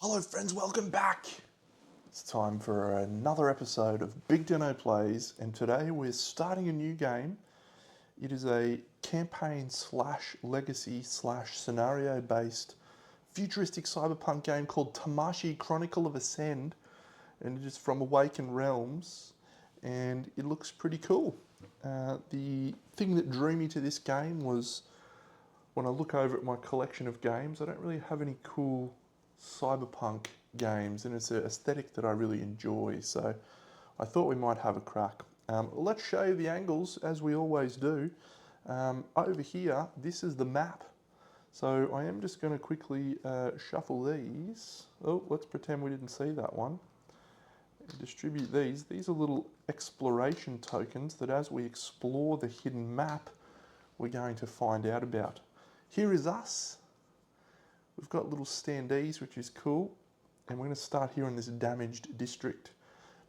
Hello friends, welcome back! It's time for another episode of BigDenoPlays, and today we're starting a new game. It is a campaign slash legacy slash scenario based futuristic cyberpunk game called Tamashii Chronicle of Ascend, and it is from Awakened Realms, and it looks pretty cool. The thing that drew me to this game was when I look over at my collection of games, I don't really have any cool cyberpunk games, and it's an aesthetic that I really enjoy, so I thought we might have a crack. Let's show you the angles, as we always do. Over here, this is the map. So I am just going to quickly shuffle these. Oh, let's pretend we didn't see that one. Distribute these. These are little exploration tokens that as we explore the hidden map, we're going to find out about. Here is us. We've got little standees, which is cool. And we're going to start here in this damaged district.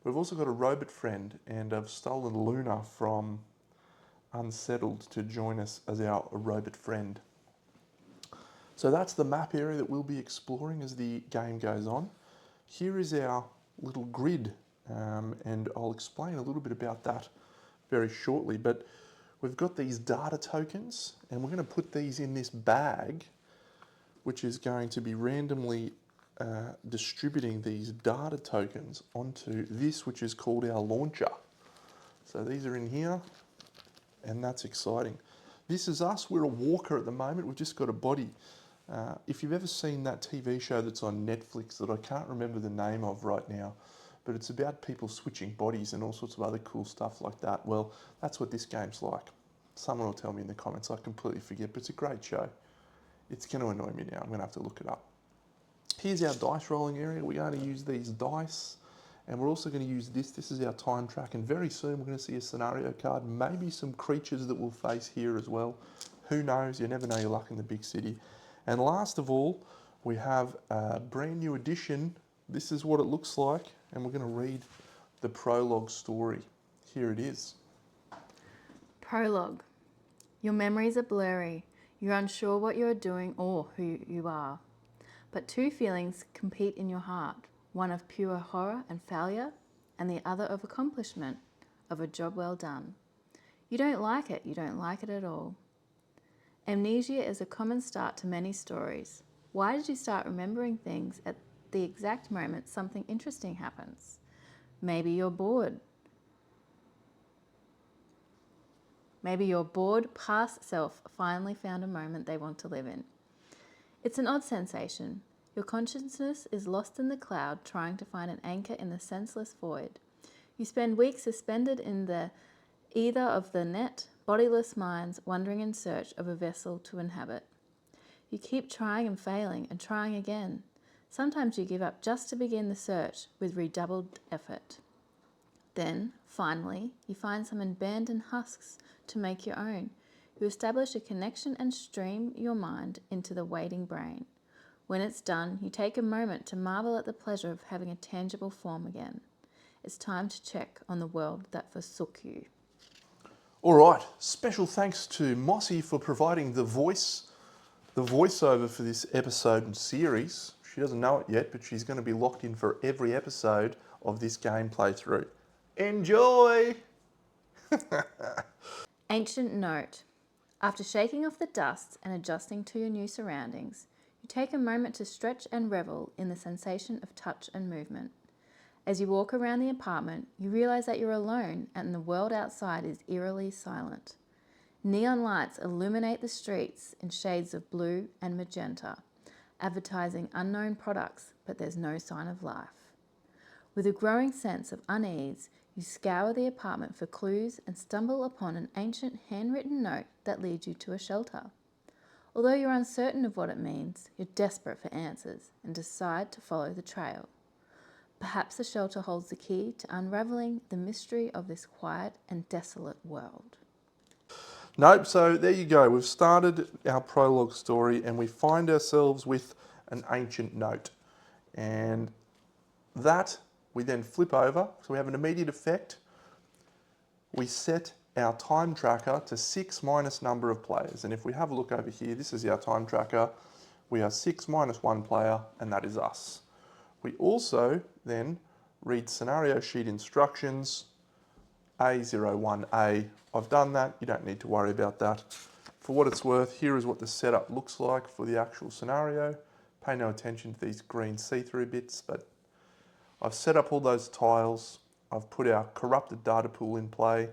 We've also got a robot friend, and I've stolen Luna from Unsettled to join us as our robot friend. So that's the map area that we'll be exploring as the game goes on. Here is our little grid, and I'll explain a little bit about that very shortly. But we've got these data tokens, and we're going to put these in this bag, which is going to be randomly distributing these data tokens onto this, which is called our launcher. So these are in here, and that's exciting. This is us. We're a walker at the moment. We've just got a body. If you've ever seen that TV show that's on Netflix that I can't remember the name of right now, but it's about people switching bodies and all sorts of other cool stuff like that. Well, that's what this game's like. Someone will tell me in the comments. I completely forget, but it's a great show. It's going to annoy me now. I'm going to have to look it up. Here's our dice rolling area. We're going to use these dice, and we're also going to use this. This is our time track, and very soon we're going to see a scenario card, maybe some creatures that we'll face here as well. Who knows? You never know your luck in the big city. And last of all, we have a brand new edition. This is what it looks like, and we're going to read the prologue story. Here it is. Prologue. Your memories are blurry. You're unsure what you are doing or who you are. But two feelings compete in your heart, one of pure horror and failure, and the other of accomplishment, of a job well done. You don't like it at all. Amnesia is a common start to many stories. Why did you start remembering things at the exact moment something interesting happens? Maybe you're bored. Maybe your bored past self finally found a moment they want to live in. It's an odd sensation. Your consciousness is lost in the cloud, trying to find an anchor in the senseless void. You spend weeks suspended in the either of the net, bodiless minds, wandering in search of a vessel to inhabit. You keep trying and failing and trying again. Sometimes you give up just to begin the search with redoubled effort. Then, finally, you find some abandoned husks to make your own. You establish a connection and stream your mind into the waiting brain. When it's done, you take a moment to marvel at the pleasure of having a tangible form again. It's time to check on the world that forsook you. All right, special thanks to Mossy for providing the voiceover for this episode and series. She doesn't know it yet, but she's going to be locked in for every episode of this game playthrough. Enjoy! Ancient note. After shaking off the dust and adjusting to your new surroundings, you take a moment to stretch and revel in the sensation of touch and movement. As you walk around the apartment, you realize that you're alone and the world outside is eerily silent. Neon lights illuminate the streets in shades of blue and magenta, advertising unknown products, but there's no sign of life. With a growing sense of unease, you scour the apartment for clues and stumble upon an ancient handwritten note that leads you to a shelter. Although you're uncertain of what it means, you're desperate for answers and decide to follow the trail. Perhaps the shelter holds the key to unraveling the mystery of this quiet and desolate world. Nope, so there you go. We've started our prologue story and we find ourselves with an ancient note. And that we then flip over, so we have an immediate effect. We set our time tracker to 6 minus number of players. And if we have a look over here, this is our time tracker. We are 6 minus 1 player, and that is us. We also then read scenario sheet instructions, A01A. I've done that, you don't need to worry about that. For what it's worth, here is what the setup looks like for the actual scenario. Pay no attention to these green see-through bits, but I've set up all those tiles, I've put our corrupted data pool in play,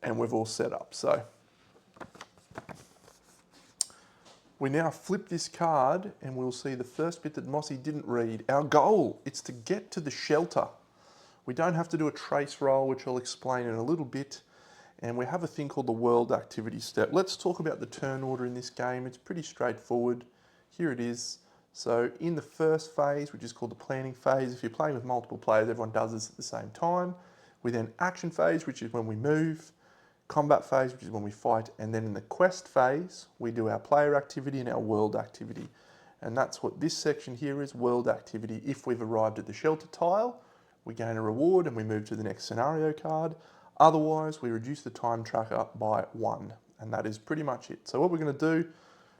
and we've all set up. So we now flip this card and we'll see the first bit that Mossy didn't read. Our goal, it's to get to the shelter. We don't have to do a trace roll, which I'll explain in a little bit. And we have a thing called the world activity step. Let's talk about the turn order in this game. It's pretty straightforward. Here it is. So in the first phase, which is called the planning phase, if you're playing with multiple players, everyone does this at the same time. We then action phase, which is when we move. Combat phase, which is when we fight. And then in the quest phase, we do our player activity and our world activity. And that's what this section here is, world activity. If we've arrived at the shelter tile, we gain a reward and we move to the next scenario card. Otherwise, we reduce the time tracker by 1, and that is pretty much it. So what we're going to do,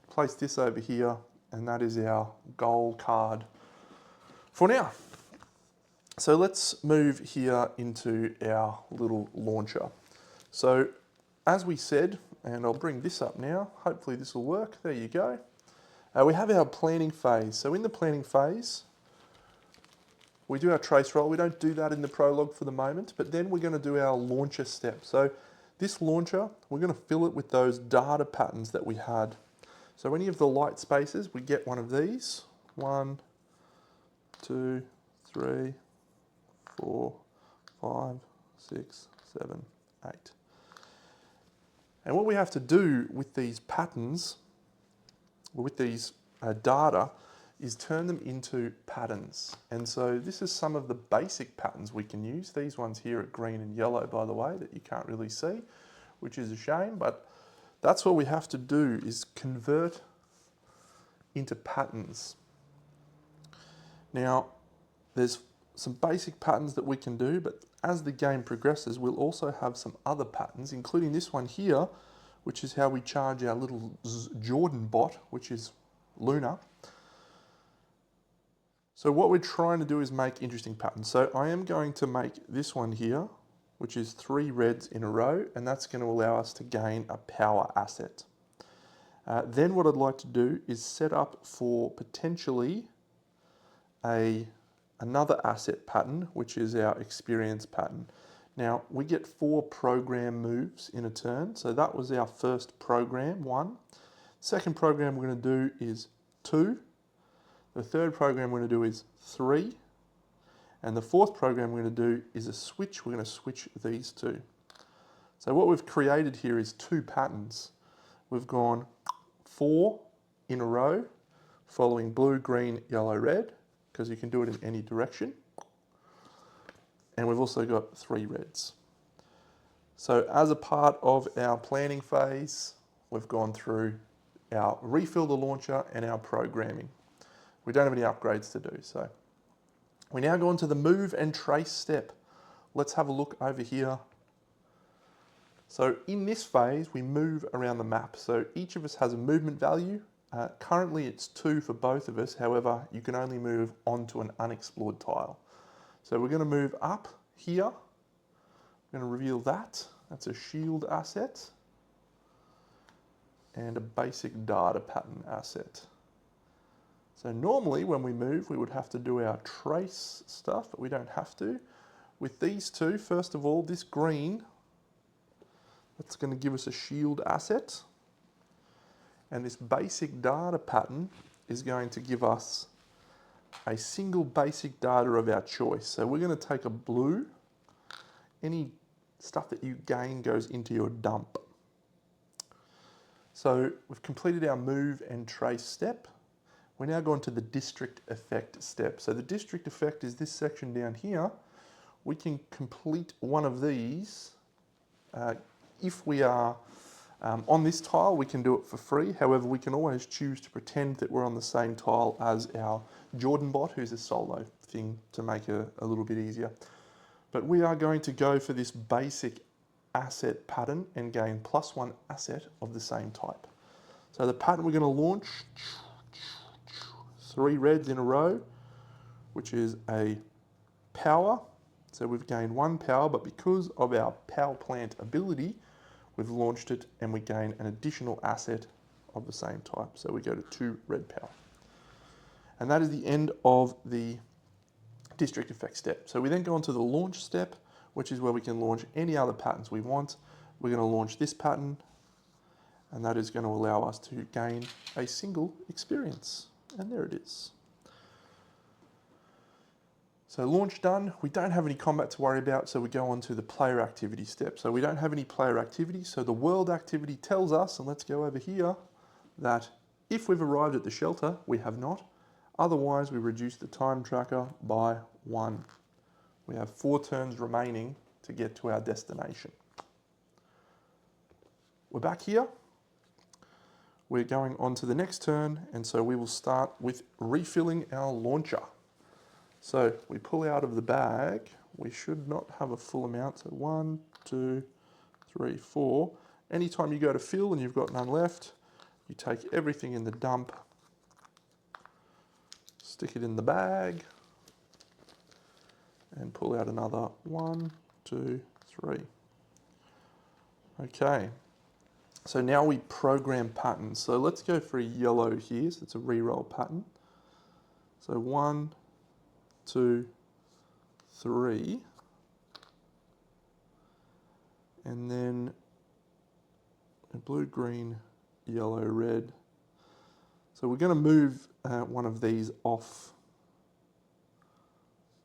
place this over here, and that is our goal card for now. So let's move here into our little launcher. So as we said, and I'll bring this up now, hopefully this will work, there you go. We have our planning phase. So in the planning phase, we do our trace roll. We don't do that in the prologue for the moment, but then we're going to do our launcher step. So this launcher, we're going to fill it with those data patterns that we had. So any of the light spaces, we get one of these. 1, 2, 3, 4, 5, 6, 7, 8. And what we have to do with these patterns, or with these data, is turn them into patterns. And so this is some of the basic patterns we can use. These ones here are green and yellow, by the way, that you can't really see, which is a shame, but that's what we have to do, is convert into patterns. Now, there's some basic patterns that we can do, but as the game progresses, we'll also have some other patterns, including this one here, which is how we charge our little Jordan bot, which is Luna. So what we're trying to do is make interesting patterns. So I am going to make this one here, which is 3 reds in a row, and that's going to allow us to gain a power asset. Then what I'd like to do is set up for potentially another asset pattern, which is our experience pattern. Now, we get 4 program moves in a turn, so that was our first program, 1. Second program we're going to do is 2. The third program we're going to do is 3. And the fourth program we're going to do is a switch. We're going to switch these 2. So what we've created here is 2 patterns. We've gone 4 in a row, following blue, green, yellow, red, because you can do it in any direction. And we've also got 3 reds. So as a part of our planning phase, we've gone through our refill the launcher and our programming. We don't have any upgrades to do, so. We now go on to the move and trace step. Let's have a look over here. So in this phase, we move around the map. So each of us has a movement value. Currently it's 2 for both of us. However, you can only move onto an unexplored tile. So we're going to move up here. We're going to reveal that. That's a shield asset and a basic data pattern asset. So normally when we move, we would have to do our trace stuff, but we don't have to. With these 2, first of all, this green, that's going to give us a shield asset. And this basic data pattern is going to give us a single basic data of our choice. So we're going to take a blue. Any stuff that you gain goes into your dump. So we've completed our move and trace step. We're now going to the district effect step. So the district effect is this section down here. We can complete one of these. If we are on this tile, we can do it for free. However, we can always choose to pretend that we're on the same tile as our Jordan bot, who's a solo thing, to make it a little bit easier. But we are going to go for this basic asset pattern and gain +1 asset of the same type. So the pattern we're going to launch, 3 reds in a row, which is a power. So we've gained 1 power, but because of our power plant ability, we've launched it and we gain an additional asset of the same type. So we go to 2 red power. And that is the end of the district effect step. So we then go on to the launch step, which is where we can launch any other patterns we want. We're going to launch this pattern, and that is going to allow us to gain a single experience. And there it is. So launch done. We don't have any combat to worry about, so we go on to the player activity step. So we don't have any player activity, so the world activity tells us, and let's go over here, that if we've arrived at the shelter, we have not. Otherwise, we reduce the time tracker by 1. We have 4 turns remaining to get to our destination. We're back here. We're going on to the next turn, and so we will start with refilling our launcher. So we pull out of the bag. We should not have a full amount. So 1, 2, 3, 4. Anytime you go to fill and you've got none left, you take everything in the dump, stick it in the bag, and pull out another 1, 2, 3. Okay. So now we program patterns. So let's go for a yellow here. So it's a reroll pattern. So 1, 2, 3, and then a blue, green, yellow, red. So we're going to move one of these off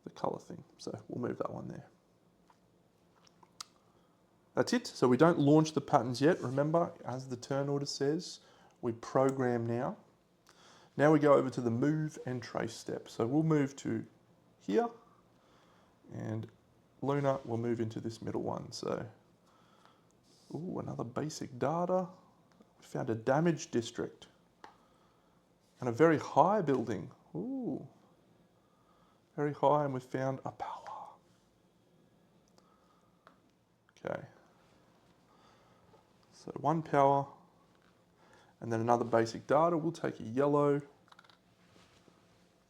the colour thing. So we'll move that one there. That's it. So we don't launch the patterns yet. Remember, as the turn order says, we program now. Now we go over to the move and trace step. So we'll move to here, and Luna will move into this middle one. So, ooh, another basic data. We found a damaged district and a very high building. Ooh, very high, and we found a power. Okay. So 1 power, and then another basic data. We'll take a yellow,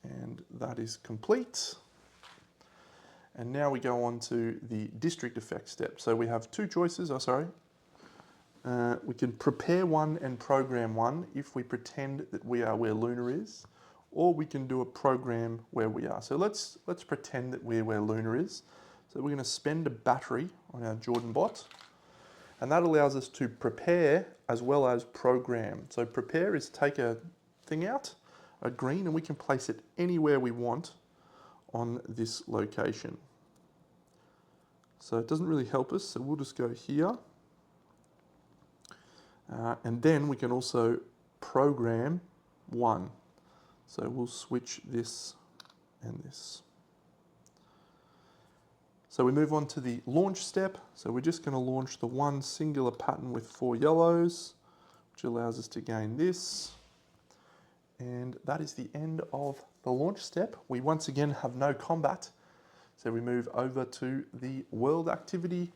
and that is complete. And now we go on to the district effect step. So we have 2 choices, we can prepare 1 and program 1 if we pretend that we are where Luna is, or we can do a program where we are. So let's pretend that we're where Luna is. So we're going to spend a battery on our Jordan bot, and that allows us to prepare as well as program. So prepare is take a thing out, a green, and we can place it anywhere we want on this location. So it doesn't really help us, so we'll just go here. And then we can also program 1. So we'll switch this and this. So we move on to the launch step. So we're just going to launch the 1 singular pattern with 4 yellows, which allows us to gain this. And that is the end of the launch step. We once again have no combat. So we move over to the world activity.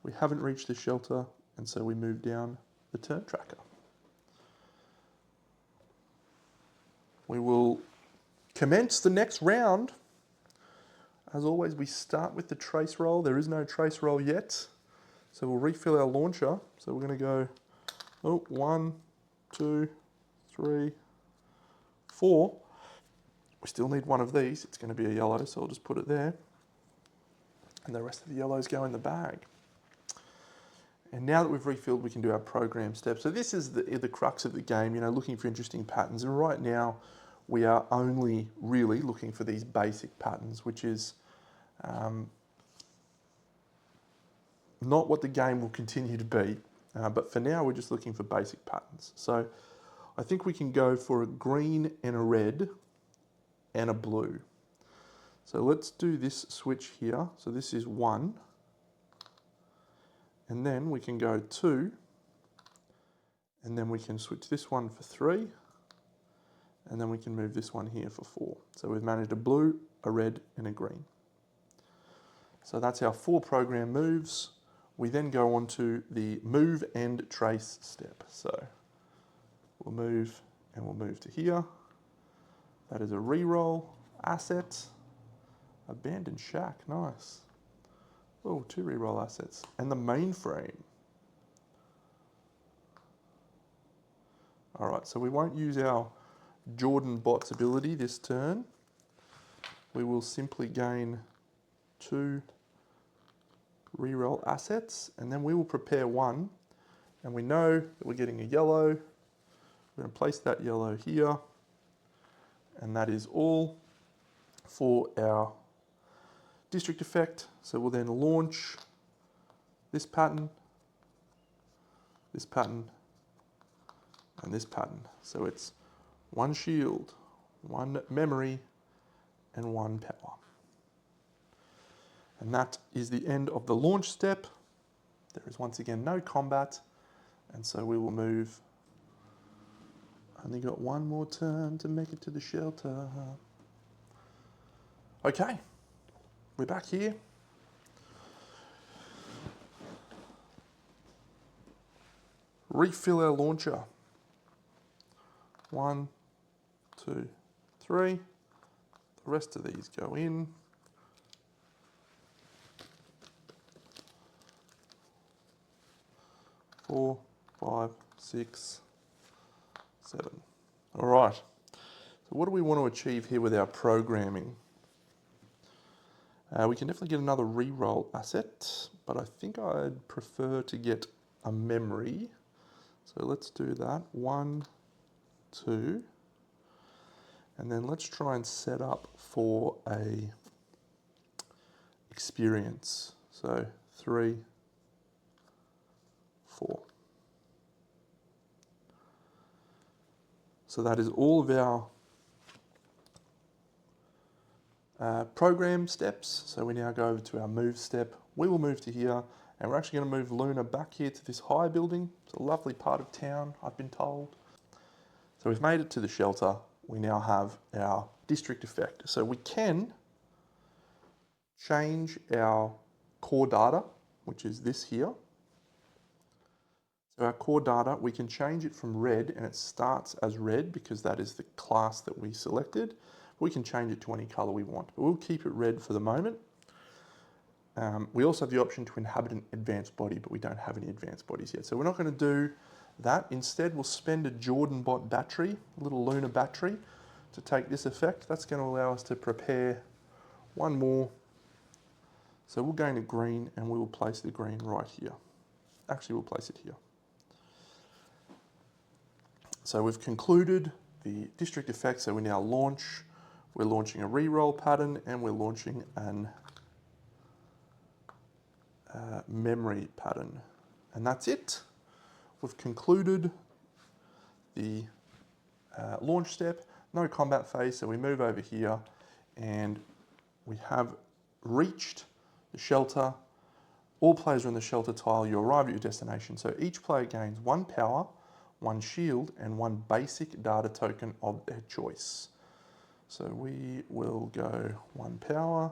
We haven't reached the shelter, and so we move down the turn tracker. We will commence the next round. As always, we start with the trace roll. There is no trace roll yet. So we'll refill our launcher. So we're going to go 1, 2, 3, 4. We still need 1 of these. It's going to be a yellow, so I'll just put it there. And the rest of the yellows go in the bag. And now that we've refilled, we can do our program step. So this is the crux of the game, looking for interesting patterns. And right now, we are only really looking for these basic patterns, which is not what the game will continue to be. But for now, we're just looking for basic patterns. So I think we can go for a green and a red and a blue. So let's do this switch here. So this is 1. And then we can go 2. And then we can switch this one for 3. And then we can move this one here for 4. So we've managed a blue, a red, and a green. So that's our 4 program moves. We then go on to the move and trace step. So we'll move and we'll move to here. That is a reroll asset. Abandoned shack, nice. Oh, 2 reroll assets. And the mainframe. All right, so we won't use our Jordan bot's ability this turn. We will simply gain 2 reroll assets, and then we will prepare 1. And we know that we're getting a yellow. We're going to place that yellow here. And that is all for our district effect. So we'll then launch this pattern, and this pattern. So it's 1 shield, 1 memory, and 1 power. And that is the end of the launch step. There is once again no combat, and so we will move. Only got 1 more turn to make it to the shelter. Okay, we're back here. Refill our launcher. 1, 2, 3. The rest of these go in. Four, 5, 6, 7. All right. So what do we want to achieve here with our programming? We can definitely get another reroll asset, but I think I'd prefer to get a memory. So let's do that. 1, 2. And then let's try and set up for a experience. So 3, 4. So that is all of our program steps. So we now go over to our move step. We will move to here, and we're actually going to move Luna back here to this high building. It's a lovely part of town, I've been told. So we've made it to the shelter. We now have our district effect. So we can change our core data, which is this here. So our core data, we can change it from red, and it starts as red because that is the class that we selected. We can change it to any color we want, but we'll keep it red for the moment. We also have the option to inhabit an advanced body, but we don't have any advanced bodies yet. So we're not going to do that. Instead, we'll spend a Jordan bot battery, a little lunar battery, to take this effect. That's going to allow us to prepare 1 more. So we'll gain a green, and we will place the green right here. Actually, we'll place it here. So we've concluded the district effect. So we now launch. We're launching a reroll pattern, and we're launching an memory pattern. And that's it. We've concluded the launch step. No combat phase, so we move over here, and we have reached the shelter. All players are in the shelter tile. You arrive at your destination. So each player gains 1 power, 1 shield, and 1 basic data token of their choice. So we will go 1 power,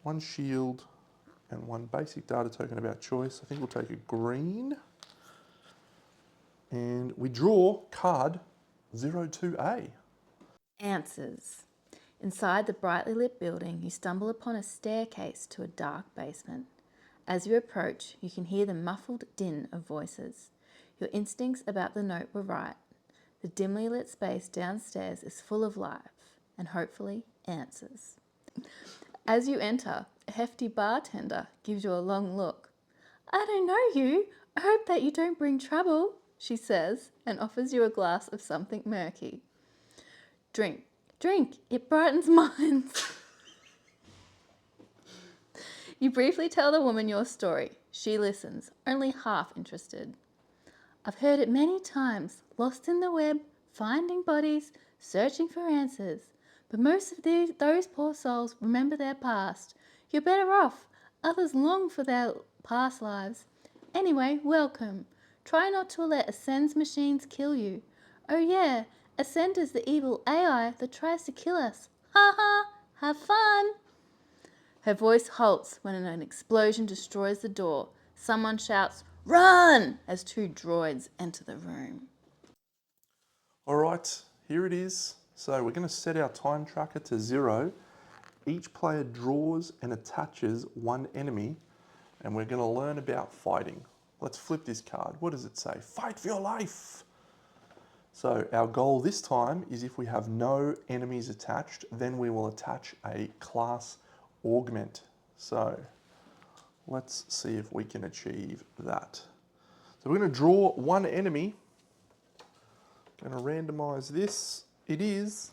1 shield, and 1 basic data token of our choice. I think we'll take a green. And we draw card 02A. Answers. Inside the brightly lit building, you stumble upon a staircase to a dark basement. As you approach, you can hear the muffled din of voices. Your instincts about the note were right. The dimly lit space downstairs is full of life and hopefully answers. As you enter, a hefty bartender gives you a long look. "I don't know you. I hope that you don't bring trouble," she says, and offers you a glass of something murky. "Drink, drink, it brightens minds." You briefly tell the woman your story. She listens, only half interested. "I've heard it many times, lost in the web, finding bodies, searching for answers. But most of those poor souls remember their past. You're better off. Others long for their past lives. Anyway, welcome. Try not to let Ascend's machines kill you. Oh yeah, Ascend is the evil AI that tries to kill us. Ha ha, have fun." Her voice halts when an explosion destroys the door. Someone shouts, "Run!" as 2 droids enter the room. All right, here it is. So we're going to set our time tracker to 0, Each player draws and attaches one enemy, and we're going to learn about fighting. Let's flip this card. What does it say? Fight for your life! So our goal this time is if we have no enemies attached, then we will attach a class augment. So let's see if we can achieve that. So we're going to draw one enemy. Going to randomize this. It is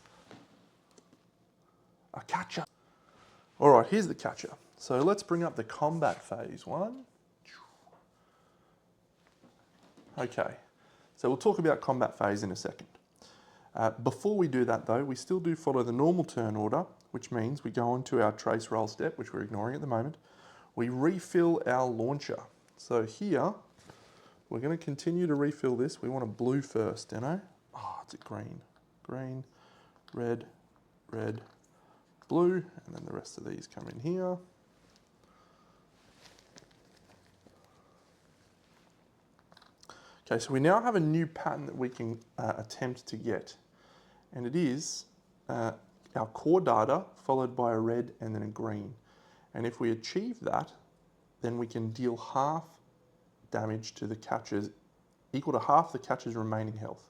a catcher. All right, here's the catcher. So let's bring up the combat phase one. Okay, so we'll talk about combat phase in a second. Before we do that though, we still do follow the normal turn order, which means we go on to our trace roll step, which we're ignoring at the moment. We refill our launcher. So here, we're going to continue to refill this. We want a blue first, you know? Oh, it's a green. Green, red, red, blue, and then the rest of these come in here. Okay, so we now have a new pattern that we can attempt to get, and it is our core data followed by a red and then a green. And if we achieve that, then we can deal half damage to the catcher's, equal to half the catcher's remaining health.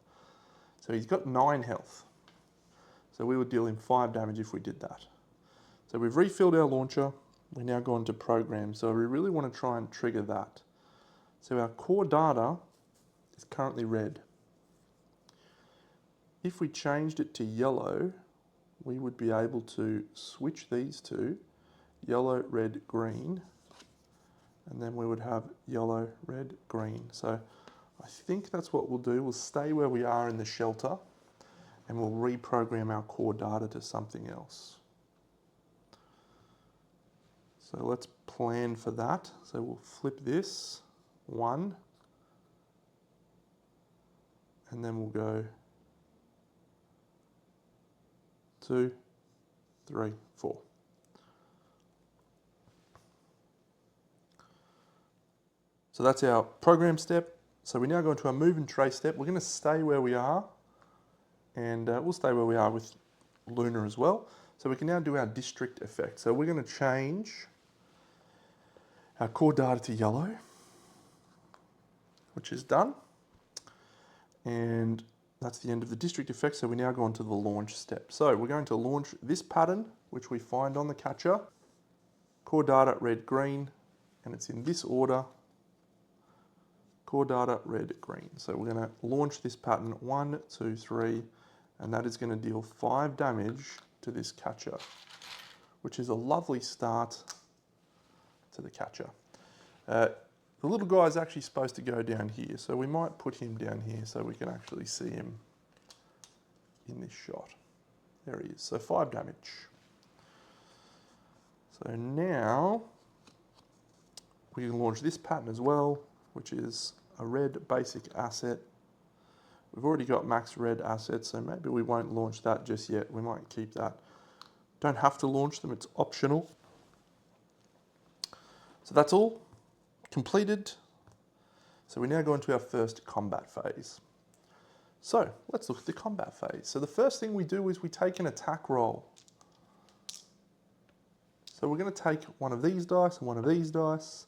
So he's got 9 health. So we would deal him 5 damage if we did that. So we've refilled our launcher. We now go into program. So we really want to try and trigger that. So our core data is currently red. If we changed it to yellow, we would be able to switch these two, yellow, red, green, and then we would have yellow, red, green. So I think that's what we'll do. We'll stay where we are in the shelter and we'll reprogram our core data to something else. So let's plan for that. So we'll flip this, 1, and then we'll go 2, 3, 4. So that's our program step. So we now go into our move and trace step. We're going to stay where we are, and we'll stay where we are with Lunar as well. So we can now do our district effect. So we're going to change our core data to yellow, which is done. And that's the end of the district effect. So we now go on to the launch step. So we're going to launch this pattern, which we find on the catcher. Core data, red, green, and it's in this order. Core data, red, green. So we're going to launch this pattern 1, 2, 3, and that is going to deal 5 damage to this catcher, which is a lovely start to the catcher. The little guy is actually supposed to go down here, so we might put him down here so we can actually see him in this shot. There he is, so 5 damage. So now we can launch this pattern as well, which is a red basic asset. We've already got max red assets, so maybe we won't launch that just yet. We might keep that. Don't have to launch them, it's optional. So that's all completed. So we now go into our first combat phase. So let's look at the combat phase. So the first thing we do is we take an attack roll. So we're going to take one of these dice and one of these dice,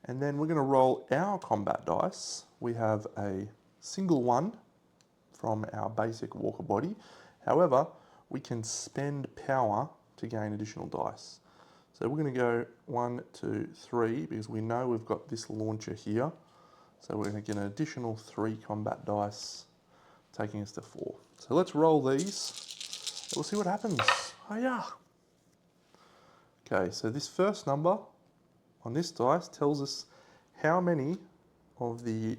and then we're going to roll our combat dice. We have a single 1 from our basic walker body. However, we can spend power to gain additional dice. So we're going to go 1, 2, 3 because we know we've got this launcher here. So we're going to get an additional 3 combat dice, taking us to 4. So let's roll these. We'll see what happens. Oh yeah. Okay, so this first number on this dice tells us how many of the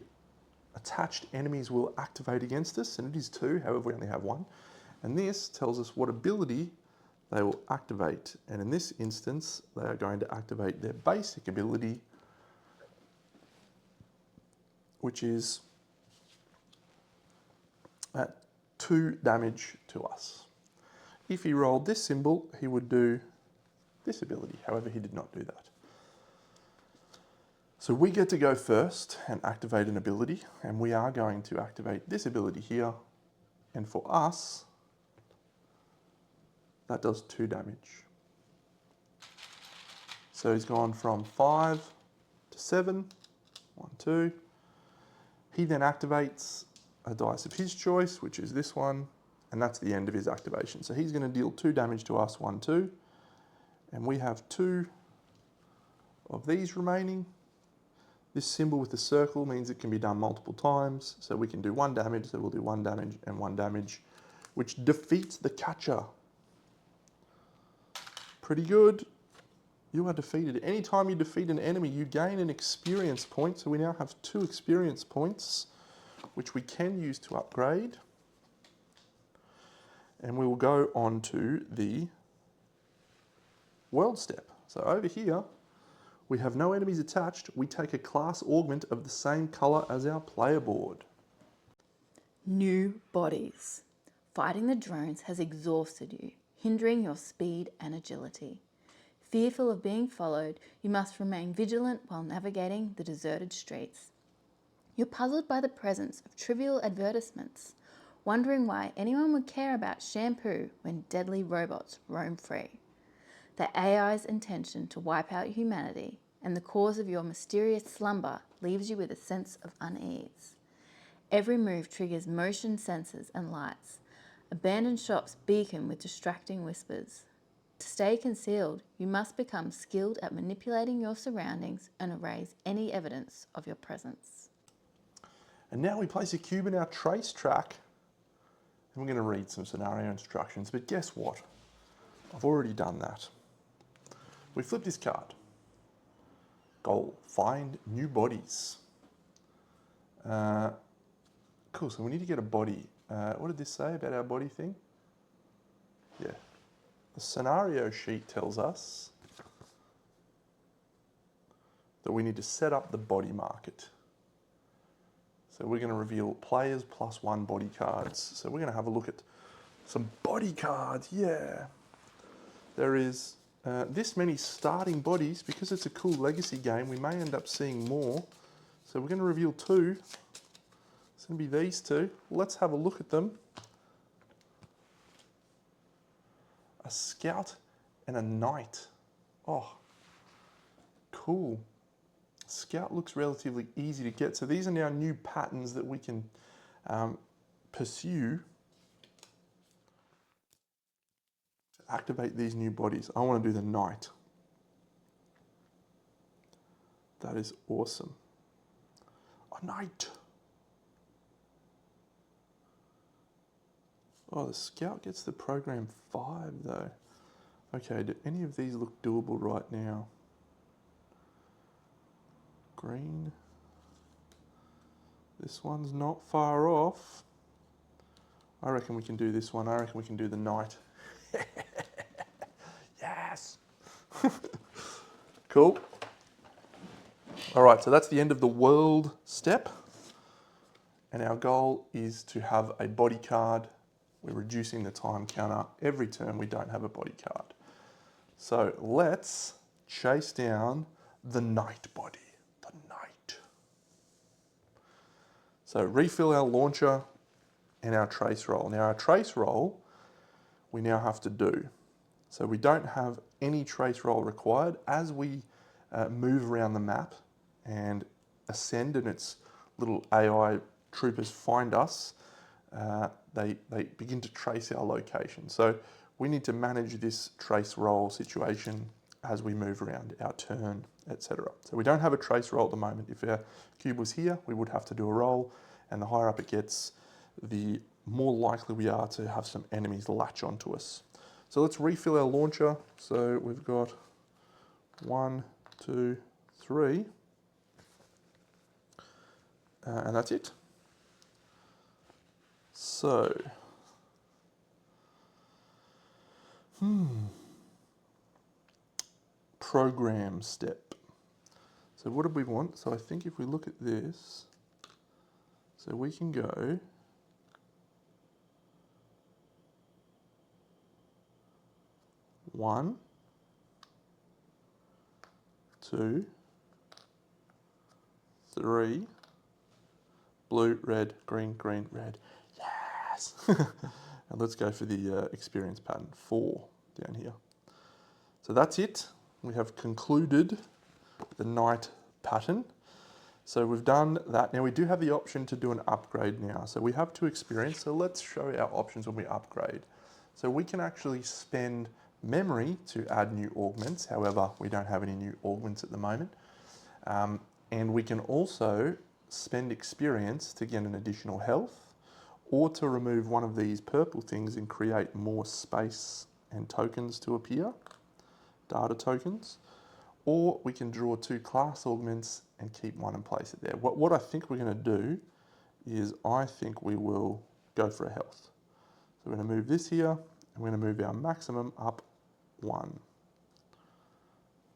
attached enemies will activate against us, and it is 2, however we only have 1. And this tells us what ability they will activate, and in this instance they are going to activate their basic ability, which is at 2 damage to us. If he rolled this symbol, he would do this ability, however he did not do that. So we get to go first and activate an ability, and we are going to activate this ability here, and for us that does 2 damage. So he's gone from 5 to 7. 1, 2. He then activates a dice of his choice, which is this one, and that's the end of his activation. So he's going to deal 2 damage to us, 1, 2. And we have 2 of these remaining. This symbol with the circle means it can be done multiple times. So we can do 1 damage, so we'll do 1 damage and 1 damage, which defeats the catcher. Pretty good. You are defeated. Anytime you defeat an enemy, you gain an experience point. So we now have 2 experience points, which we can use to upgrade. And we will go on to the world step. So over here, we have no enemies attached. We take a class augment of the same colour as our player board. New bodies. Fighting the drones has exhausted you, hindering your speed and agility. Fearful of being followed, you must remain vigilant while navigating the deserted streets. You're puzzled by the presence of trivial advertisements, wondering why anyone would care about shampoo when deadly robots roam free. The AI's intention to wipe out humanity and the cause of your mysterious slumber leaves you with a sense of unease. Every move triggers motion sensors and lights. Abandoned shops beacon with distracting whispers. To stay concealed, you must become skilled at manipulating your surroundings and erase any evidence of your presence. And now we place a cube in our trace track. And we're going to read some scenario instructions, but guess what? I've already done that. We flip this card. Goal, find new bodies. Cool, so we need to get a body. What did this say about our body thing? Yeah. The scenario sheet tells us that we need to set up the body market. So we're going to reveal players plus 1 body cards. So we're going to have a look at some body cards, yeah. There is this many starting bodies. Because it's a cool legacy game, we may end up seeing more. So we're going to reveal 2. It's going to be these 2. Let's have a look at them. A scout and a knight. Oh, cool. Scout looks relatively easy to get. So these are now new patterns that we can pursue to activate these new bodies. I want to do the knight. That is awesome. A knight. Oh, the scout gets the program 5 though. Okay, do any of these look doable right now? Green. This one's not far off. I reckon we can do this one. I reckon we can do the knight. Yes. Cool. All right, so that's the end of the world step. And our goal is to have a body card. We're reducing the time counter. Every turn we don't have a body card. So let's chase down the knight body. The knight. So refill our launcher and our trace roll. Now our trace roll we now have to do. So we don't have any trace roll required. As we move around the map and ascend and its little AI troopers find us, they begin to trace our location. So we need to manage this trace roll situation as we move around our turn, etc. So we don't have a trace roll at the moment. If our cube was here, we would have to do a roll, and the higher up it gets, the more likely we are to have some enemies latch onto us. So let's refill our launcher. So we've got 1, 2, 3, and that's it. So, program step. So what do we want? So I think if we look at this, so we can go one, 2, 3, blue, red, green, green, red. Yes! And let's go for the experience pattern 4 down here. So that's it. we have concluded the night pattern. So we've done that. Now we do have the option to do an upgrade now. So we have 2 experience. So let's show you our options when we upgrade. So we can actually spend memory to add new augments. However, we don't have any new augments at the moment. And we can also spend experience to get an additional health, or to remove one of these purple things and create more space and tokens to appear, data tokens. Or we can draw 2 class augments and keep one and place it there. What I think we're going to do is I think we will go for a health. So we're going to move this here, and we're going to move our maximum up 1.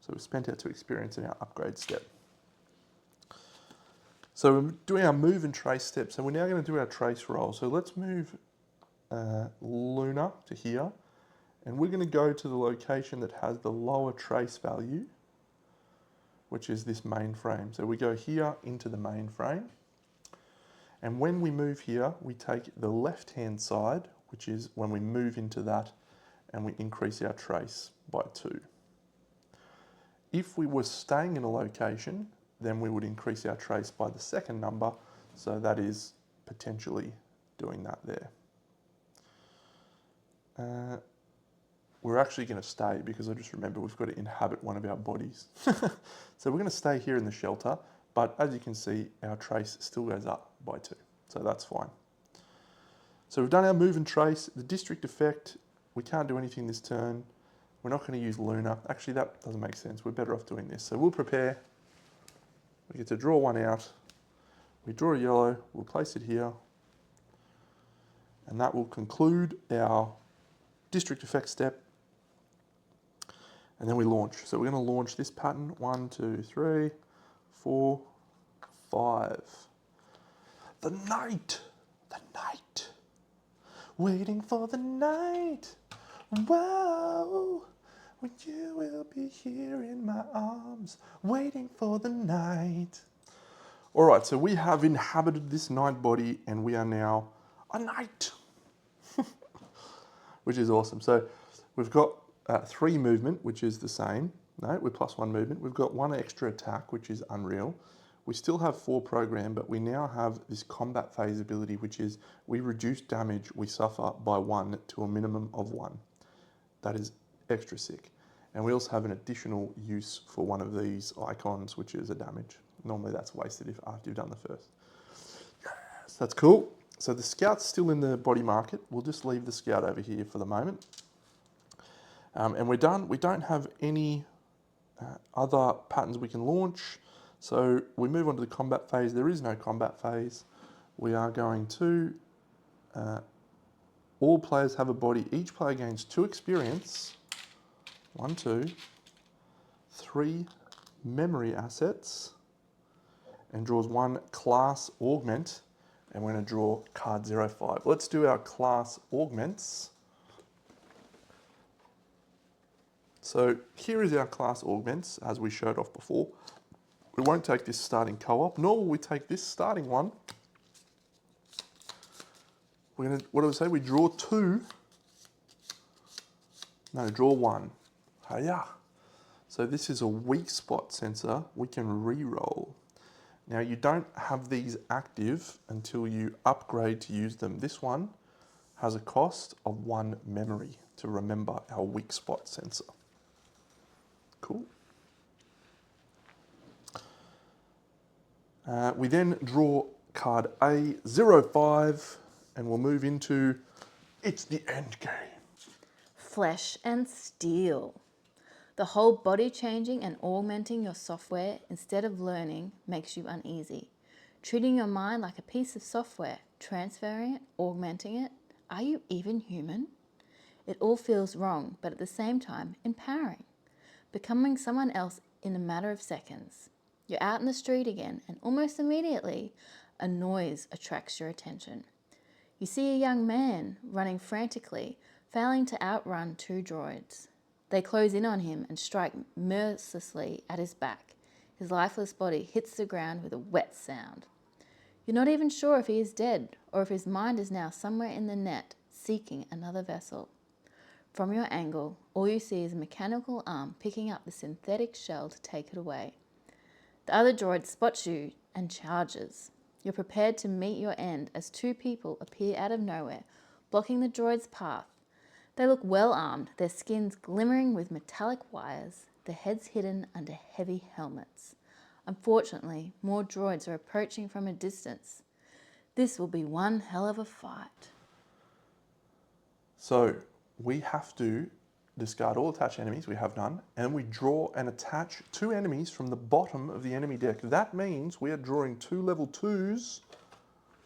So we've spent our 2 experience in our upgrade step. So we're doing our move and trace step. So we're now going to do our trace roll. So let's move Luna to here, and we're going to go to the location that has the lower trace value, which is this main frame. So we go here into the main frame. And when we move here, we take the left-hand side, which is when we move into that, and we increase our trace by 2. If we were staying in a location, then we would increase our trace by the second number. So that is potentially doing that there. We're actually going to stay because I just remember we've got to inhabit one of our bodies. So we're going to stay here in the shelter, but as you can see, our trace still goes up by 2. So that's fine. So we've done our move and trace. The district effect, we can't do anything this turn. We're not going to use Luna. Actually, that doesn't make sense. We're better off doing this. So we'll prepare. We get to draw 1 out. We draw a yellow. We'll place it here. And that will conclude our district effect step. And then we launch. So we're going to launch this pattern. 1, 2, 3, 4, 5. The night. The night. Waiting for the night. Whoa. When you will be here in my arms. Waiting for the night. All right, so we have inhabited this night body and we are now a knight. Which is awesome. So we've got 3 movement, which is the same. No, we're +1 movement. We've got 1 extra attack, which is unreal. We still have 4 program, but we now have this combat phase ability, which is we reduce damage we suffer by 1 to a minimum of 1. That is extra sick. And we also have an additional use for one of these icons, which is a damage. Normally that's wasted after you've done the first. Yes, that's cool. So the scout's still in the body market. We'll just leave the scout over here for the moment. And we're done. We don't have any other patterns we can launch. So we move on to the combat phase. There is no combat phase. We are going to, all players have a body. Each player gains 2 experience. 1, 2, 3 memory assets, and draws 1 class augment. And we're going to draw card 05. Let's do our class augments. So here is our class augments, as we showed off before. We won't take this starting co-op, nor will we take this starting one. We're going to, what do we say? We draw 2. No, draw 1. Hiya. So this is a weak spot sensor. We can re-roll. Now you don't have these active until you upgrade to use them. This one has a cost of 1 memory to remember our weak spot sensor. Cool. We then draw card A05 and we'll move into it's the end game. Flesh and steel. The whole body changing and augmenting your software instead of learning makes you uneasy. Treating your mind like a piece of software, transferring it, augmenting it. Are you even human? It all feels wrong, but at the same time, empowering. Becoming someone else in a matter of seconds. You're out in the street again, and almost immediately, a noise attracts your attention. You see a young man running frantically, failing to outrun 2 droids. They close in on him and strike mercilessly at his back. His lifeless body hits the ground with a wet sound. You're not even sure if he is dead or if his mind is now somewhere in the net, seeking another vessel. From your angle, all you see is a mechanical arm picking up the synthetic shell to take it away. The other droid spots you and charges. You're prepared to meet your end as two people appear out of nowhere, blocking the droid's path. They look well armed, their skins glimmering with metallic wires, their heads hidden under heavy helmets. Unfortunately, more droids are approaching from a distance. This will be one hell of a fight. So we have to discard all attached enemies, we have none, and we draw and attach 2 enemies from the bottom of the enemy deck. That means we are drawing 2 level 2s,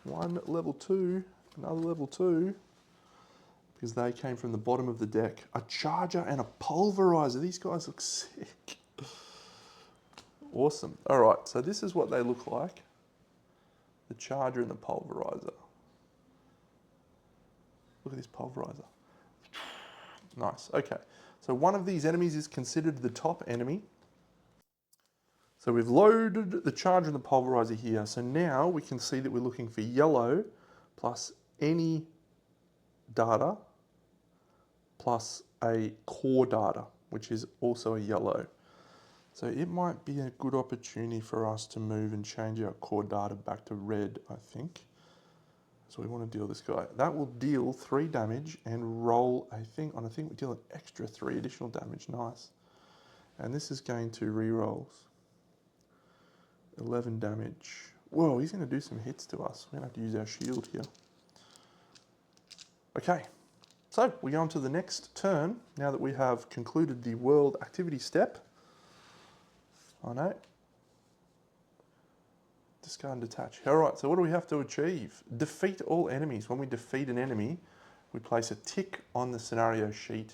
1 level 2, another level 2, because they came from the bottom of the deck. A charger and a pulverizer. These guys look sick. Awesome. All right, so this is what they look like. The charger and the pulverizer. Look at this pulverizer. Nice, okay. So one of these enemies is considered the top enemy. So we've loaded the charger and the pulverizer here. So now we can see that we're looking for yellow plus any data plus a core data, which is also a yellow. So it might be a good opportunity for us to move and change our core data back to red, I think. So we want to deal this guy. That will deal 3 damage and roll, I think we deal an extra 3 additional damage. Nice. And this is going to re-rolls. 11 damage. Whoa, he's going to do some hits to us. We're going to have to use our shield here. Okay, so we go on to the next turn, now that we have concluded the world activity step. Oh no. Discard and detach. All right, so what do we have to achieve? Defeat all enemies. When we defeat an enemy, we place a tick on the scenario sheet.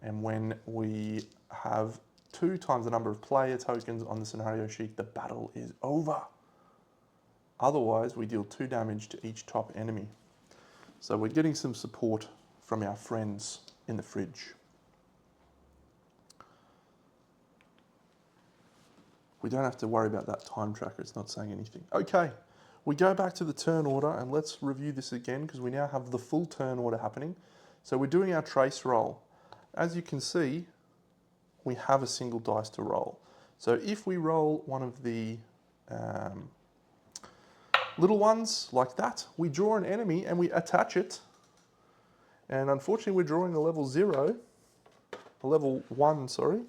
And when we have 2 times the number of player tokens on the scenario sheet, the battle is over. Otherwise, we deal 2 damage to each top enemy. So we're getting some support from our friends in the fridge. We don't have to worry about that time tracker, it's not saying anything. Okay, we go back to the turn order and let's review this again because we now have the full turn order happening. So we're doing our trace roll. As you can see, we have a single dice to roll. So if we roll one of the little ones like that, we draw an enemy and we attach it. And unfortunately we're drawing a level 1, sorry.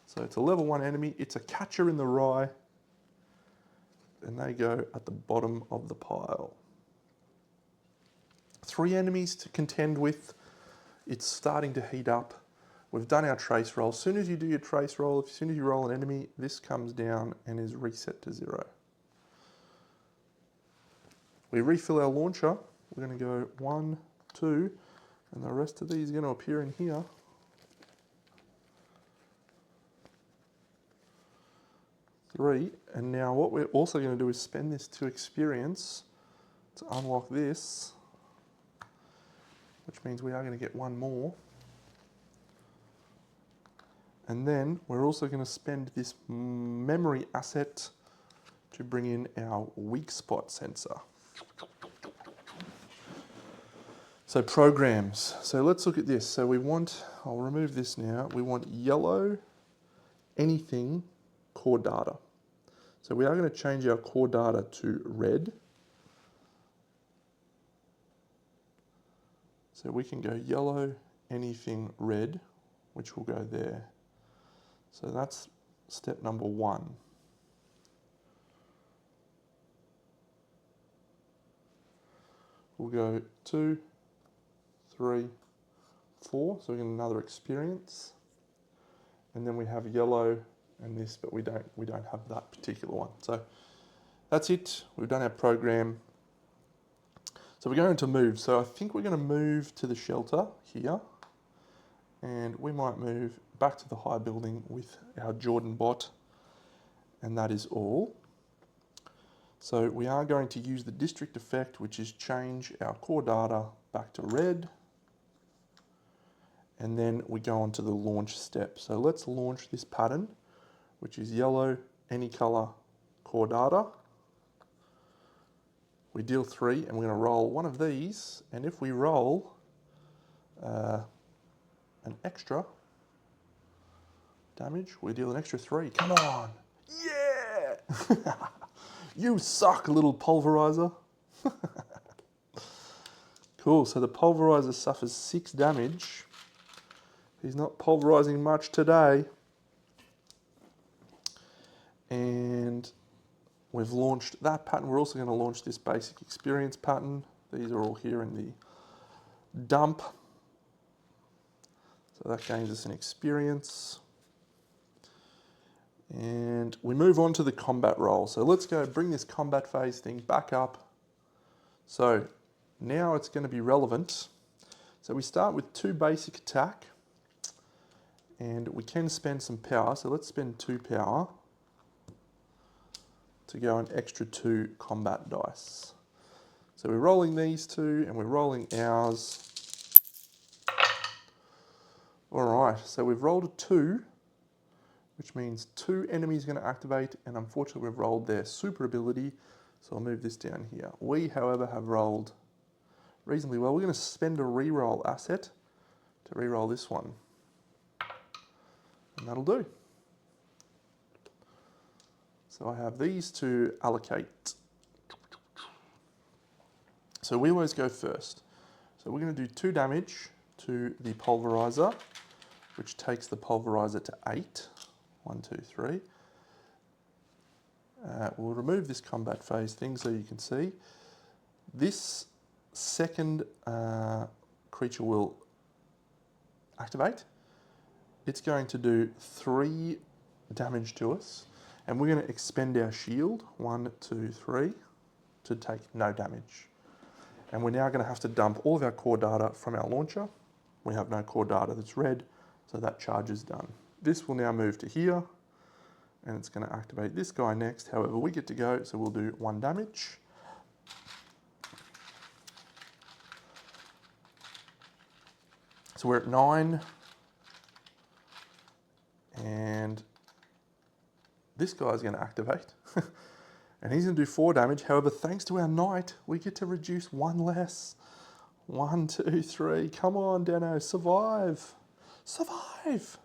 So it's a level 1 enemy, it's a catcher in the rye, and they go at the bottom of the pile. 3 enemies to contend with, it's starting to heat up. We've done our trace roll. As soon as you do your trace roll, as soon as you roll an enemy, this comes down and is reset to 0. We refill our launcher, we're going to go 1, 2, and the rest of these are going to appear in here. 3, and now what we're also going to do is spend this to experience to unlock this, which means we are going to get 1 more. And then we're also going to spend this memory asset to bring in our weak spot sensor. So programs. So let's look at this. So we want, I'll remove this now, we want yellow, anything, core data. So we are going to change our core data to red. So we can go yellow, anything, red, which will go there. So that's step number 1. We'll go 2, 3, 4, so we get another experience. And then we have yellow and this, but we don't have that particular one. So that's it. We've done our program. So we're going to move. So I think we're going to move to the shelter here, and we might move back to the high building with our Jordan bot, and that is all. So we are going to use the district effect, which is change our core data back to red, and then we go on to the launch step. So let's launch this pattern, which is yellow, any color, core data. We deal 3, and we're going to roll one of these, and if we roll an extra damage. We deal an extra 3. Come on. Yeah! You suck, little pulverizer. Cool, so the pulverizer suffers 6 damage. He's not pulverizing much today. And we've launched that pattern. We're also going to launch this basic experience pattern. These are all here in the dump. So that gains us an experience. And we move on to the combat roll. So let's go bring this combat phase thing back up. So now it's going to be relevant. So we start with 2 basic attack. And we can spend some power. So let's spend 2 power to go an extra 2 combat dice. So we're rolling these 2 and we're rolling ours. Alright, so we've rolled a 2, which means 2 enemies are going to activate, and unfortunately we've rolled their super ability, so I'll move this down here. We, however, have rolled reasonably well. We're going to spend a reroll asset to reroll this one. And that'll do. So I have these to allocate. So we always go first. So we're going to do 2 damage to the pulverizer, which takes the pulverizer to 8. 1, 2, 3. We'll remove this combat phase thing so you can see. This second creature will activate. It's going to do 3 damage to us. And we're going to expend our shield, 1, 2, 3, to take no damage. And we're now going to have to dump all of our core data from our launcher. We have no core data that's red, so that charge is done. This will now move to here, and it's going to activate this guy next. However, we get to go, so we'll do 1 damage. So we're at 9. And this guy's going to activate. And he's going to do 4 damage. However, thanks to our knight, we get to reduce 1 less. 1, 2, 3. Come on, Deno. Survive. Survive.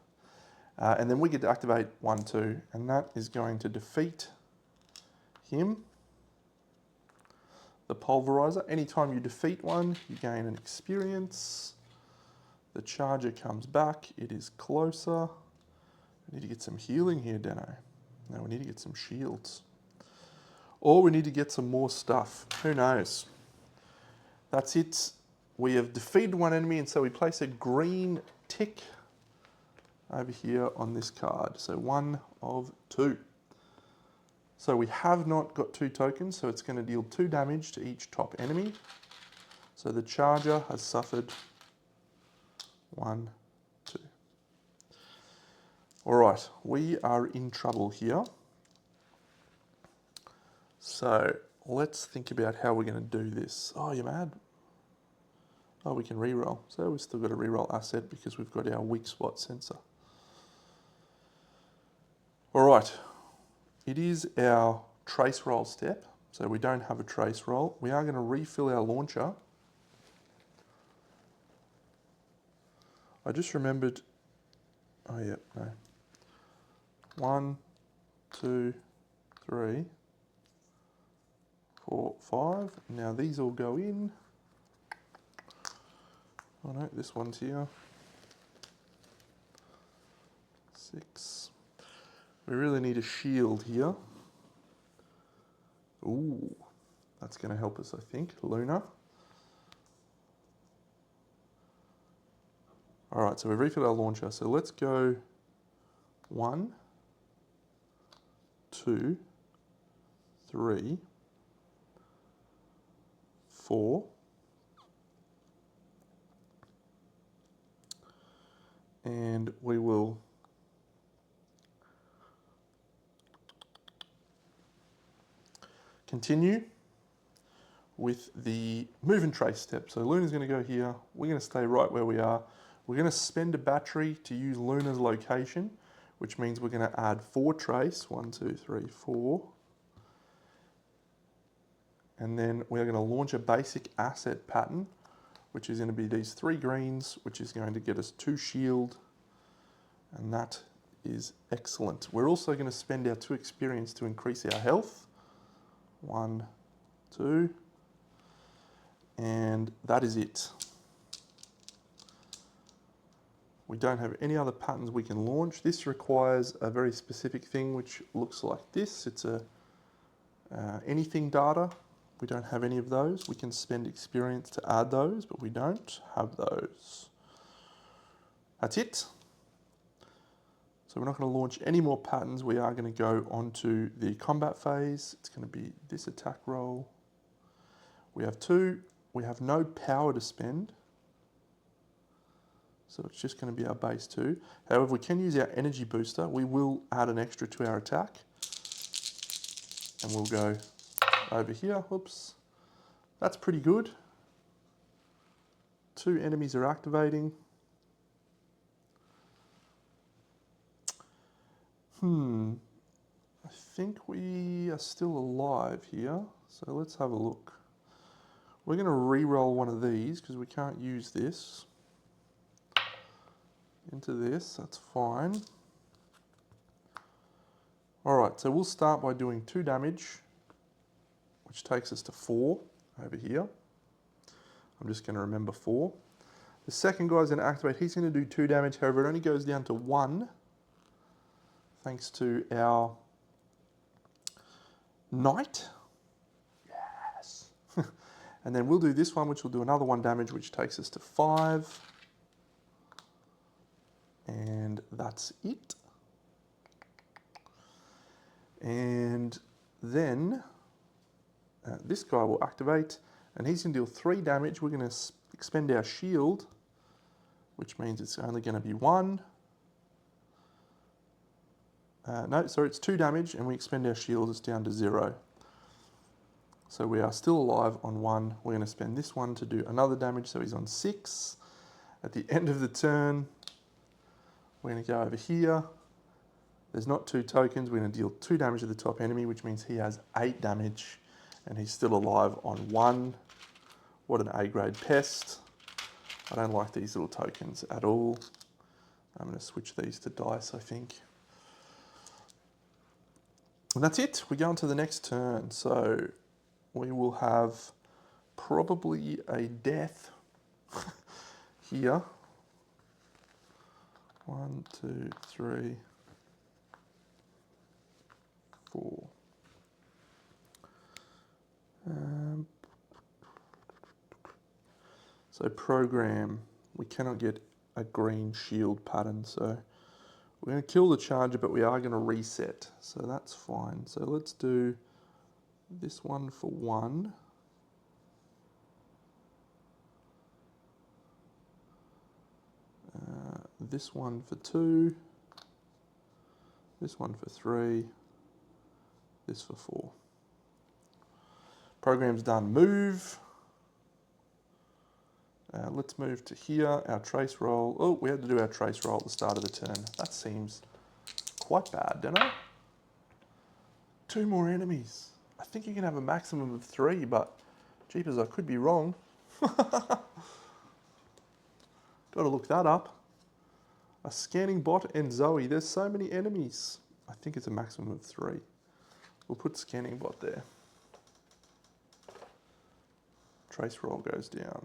And then we get to activate 1, 2. And that is going to defeat him. The pulverizer. Anytime you defeat one, you gain an experience. The charger comes back. It is closer. We need to get some healing here, Deno. No, we need to get some shields. Or we need to get some more stuff. Who knows? That's it. We have defeated 1 enemy, and so we place a green tick over here on this card. So 1 of 2. So we have not got 2 tokens, so it's going to deal 2 damage to each top enemy. So the charger has suffered 1, 2. All right, we are in trouble here. So let's think about how we're going to do this. Oh, you're mad? Oh, we can reroll. So we've still got a reroll asset because we've got our weak spot sensor. All right, it is our trace roll step. So we don't have a trace roll. We are going to refill our launcher. I just remembered, oh yeah, no. 1, 2, 3, 4, 5. Now these all go in. Oh no, this one's here. 6. We really need a shield here. Ooh, that's going to help us, I think. Luna. All right, so we've refilled our launcher. So let's go 1, 2, 3, 4. And we will continue with the move and trace step. So Luna's going to go here. We're going to stay right where we are. We're going to spend a battery to use Luna's location, which means we're going to add 4 trace. 1, 2, 3, 4. And then we're going to launch a basic asset pattern which is going to be these 3 greens, which is going to get us 2 shield, and that is excellent. We're also going to spend our 2 experience to increase our health. 1, 2, and that is it. We don't have any other patterns we can launch. This requires a very specific thing which looks like this. It's a anything data. We don't have any of those. We can spend experience to add those, but we don't have those. That's it. So we're not going to launch any more patterns. We are going to go on to the combat phase. It's going to be this attack roll. We have 2. We have no power to spend. So it's just going to be our base 2. However, we can use our energy booster. We will add an extra to our attack. And we'll go over here. Oops. That's pretty good. 2 enemies are activating. I think we are still alive here. So let's have a look. We're going to re-roll one of these because we can't use this. Into this, that's fine. Alright, so we'll start by doing 2 damage, which takes us to 4 over here. I'm just going to remember 4. The second guy's going to activate. He's going to do 2 damage, however it only goes down to 1, thanks to our knight. Yes. And then we'll do this one, which will do another 1 damage, which takes us to 5. And that's it. And then this guy will activate, and he's going to deal 3 damage. We're going to expend our shield, which means it's only going to be 1. No, sorry, it's 2 damage, and we expend our shield, it's down to 0. So we are still alive on 1. We're going to spend this one to do another damage, so he's on 6. At the end of the turn, we're going to go over here. There's not 2 tokens. We're going to deal 2 damage to the top enemy, which means he has 8 damage, and he's still alive on 1. What an A-grade pest. I don't like these little tokens at all. I'm going to switch these to dice, I think. And that's it. We go on to the next turn. So we will have probably a death here. 1, 2, 3, 4. So program, we cannot get a green shield pattern, so we're going to kill the charger, but we are going to reset, so that's fine. So let's do this one for 1. This one for 2. This one for 3. This for 4. Program's done. Move. Let's move to here, our trace roll. Oh, we had to do our trace roll at the start of the turn. That seems quite bad, don't it? 2 more enemies. I think you can have a maximum of 3, but jeepers, I could be wrong. Got to look that up. A scanning bot and Zoe. There's so many enemies. I think it's a maximum of 3. We'll put scanning bot there. Trace roll goes down.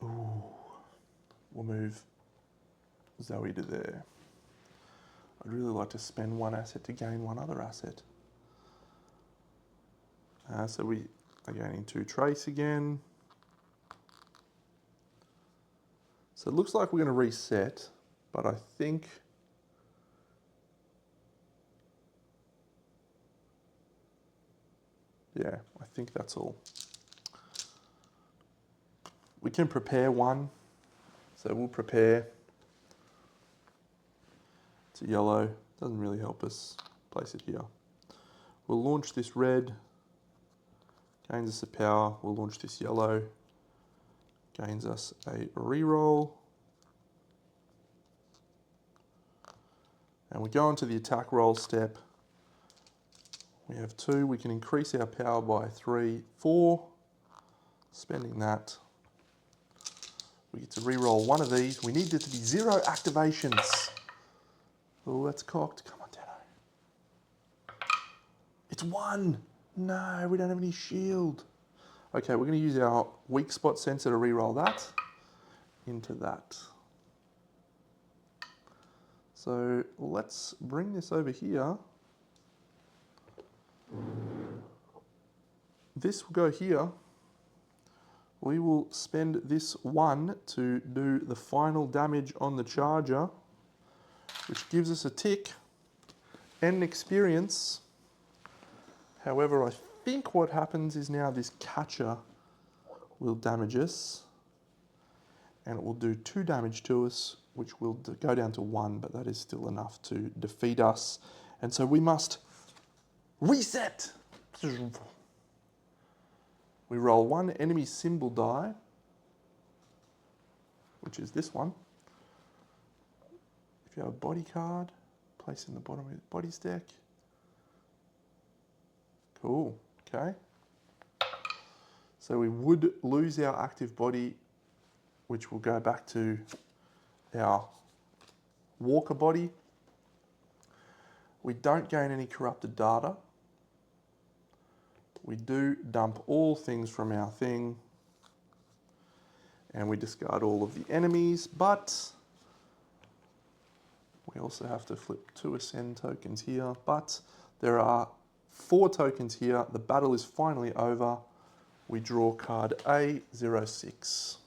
Ooh. We'll move Zoe to there. I'd really like to spend 1 asset to gain 1 other asset. So we are gaining 2 trace again. So it looks like we're going to reset, but I think yeah, I think that's all. We can prepare 1, so we'll prepare. It's a yellow, doesn't really help us. Place it here. We'll launch this red, gains us a power. We'll launch this yellow, gains us a reroll. And we go into the attack roll step. We have 2. We can increase our power by 3, 4. Spending that. We get to reroll one of these. We need there to be 0 activations. Oh, that's cocked. Come on, Dano. It's 1. No, we don't have any shield. Okay, we're going to use our weak spot sensor to reroll that into that. So let's bring this over here. This will go here. We will spend this 1 to do the final damage on the charger, which gives us a tick and an experience. However, I think what happens is now this catcher will damage us, and it will do 2 damage to us, which will go down to 1, but that is still enough to defeat us. And so we must reset. We roll 1 enemy symbol die, which is this one. If you have a body card, place in the bottom of the body stack. Cool, okay. So we would lose our active body, which will go back to our walker body. We don't gain any corrupted data. We do dump all things from our thing, and we discard all of the enemies, but we also have to flip 2 Ascend tokens here, but there are 4 tokens here. The battle is finally over. We draw card A06.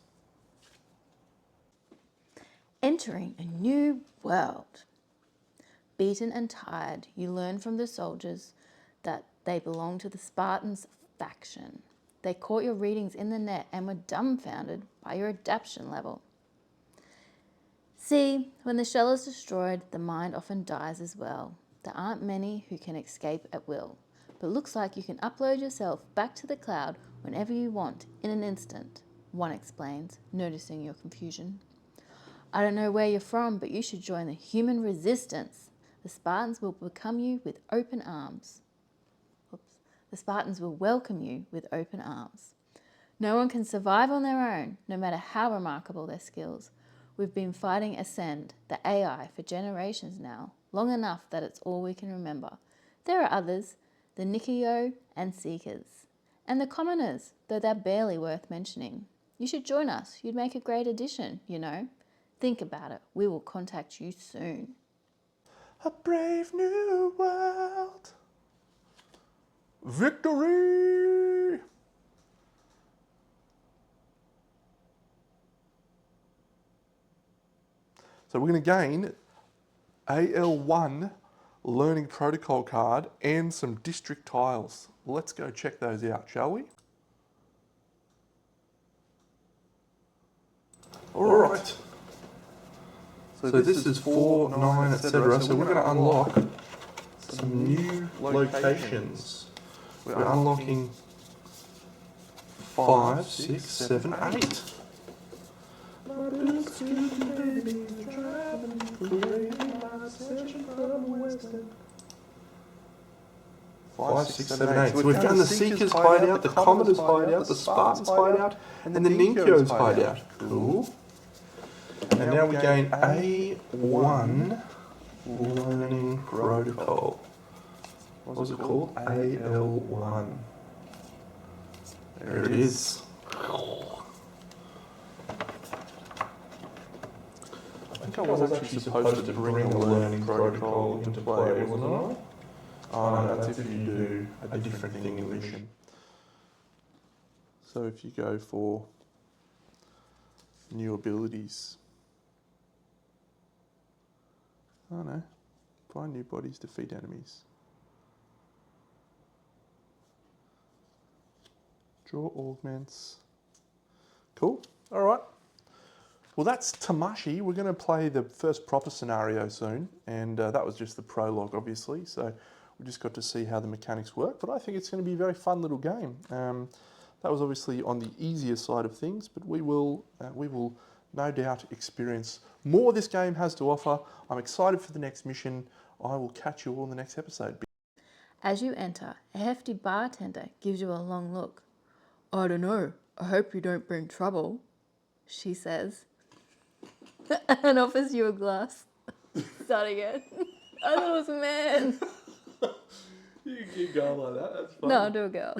Entering a new world. Beaten and tired, you learn from the soldiers that they belong to the Spartans faction. They caught your readings in the net and were dumbfounded by your adaptation level. See, when the shell is destroyed, the mind often dies as well. There aren't many who can escape at will, but looks like you can upload yourself back to the cloud whenever you want in an instant, one explains, noticing your confusion. I don't know where you're from, but you should join the human resistance. The Spartans will welcome you with open arms. The Spartans will welcome you with open arms. No one can survive on their own, no matter how remarkable their skills. We've been fighting Ascend, the AI, for generations now, long enough that it's all we can remember. There are others, the Nikio and Seekers, and the commoners, though they're barely worth mentioning. You should join us. You'd make a great addition, you know. Think about it. We will contact you soon. A brave new world. Victory! So we're going to gain AL1 Learning Protocol card and some district tiles. Let's go check those out, shall we? All right. So this is 4, 9, etc. So we're going to unlock some new locations. We're unlocking 5, 6, 7, 8. 5, 6, 7, 8. So we've done the Seekers hideout, the Commoders hideout, the Spartans hideout, and the Ninkios hideout. Cool. And now we gain A1 Learning Protocol. What was it called? AL1. There it is. I think I was actually supposed to bring the Learning Protocol into play, wasn't I? Oh no, that's if you do a different thing in mission. So if you go for new abilities, I don't know, find new bodies, defeat enemies. Draw augments. Cool, all right. Well, that's Tamashii. We're going to play the first proper scenario soon, and that was just the prologue, obviously, so we just got to see how the mechanics work, but I think it's going to be a very fun little game. That was obviously on the easier side of things, but we will no doubt experience more this game has to offer. I'm excited for the next mission. I will catch you all in the next episode. As you enter, a hefty bartender gives you a long look. I don't know. I hope you don't bring trouble, she says, and offers you a glass. Start again. I thought it was a man. You keep going like that. That's fine. No, I'll do a girl.